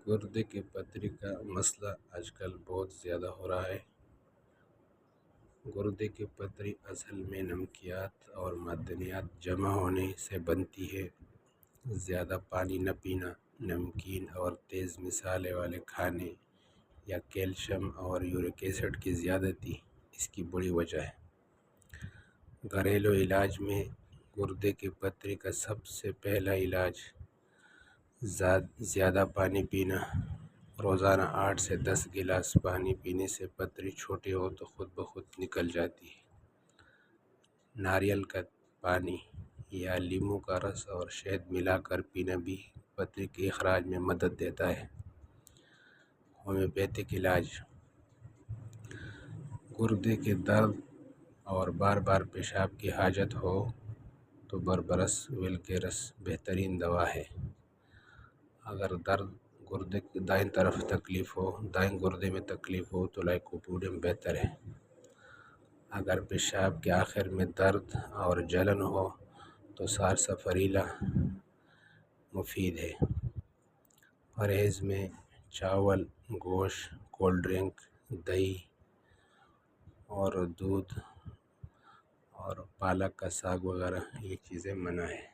گردے کے پتھری کا مسئلہ آج کل بہت زیادہ ہو رہا ہے۔ گردے کی پتھری اصل میں نمکیات اور معدنیات جمع ہونے سے بنتی ہے۔ زیادہ پانی نہ پینا، نمکین اور تیز مصالحے والے کھانے یا کیلشیم اور یورک ایسڈ کی زیادتی اس کی بڑی وجہ ہے۔ گھریلو علاج میں گردے کی پتھری کا سب سے پہلا علاج زیادہ پانی پینا۔ روزانہ 8 سے 10 گلاس پانی پینے سے پتھری چھوٹی ہو تو خود بخود نکل جاتی ہے۔ ناریل کا پانی یا لیموں کا رس اور شہد ملا کر پینا بھی پتھری کے اخراج میں مدد دیتا ہے۔ ہومیوپیتھک علاج: گردے کے درد اور بار بار پیشاب کی حاجت ہو تو بربرس ویل کے رس بہترین دوا ہے۔ اگر درد گردے کی دائیں طرف دائیں گردے میں تکلیف ہو تو لائکوپوڈیم بہتر ہے۔ اگر پیشاب کے آخر میں درد اور جلن ہو تو سارساپریلا مفید ہے۔ پرہیز میں چاول، گوشت، کولڈ ڈرنک، دہی اور دودھ اور پالک کا ساگ وغیرہ یہ چیزیں منع ہے۔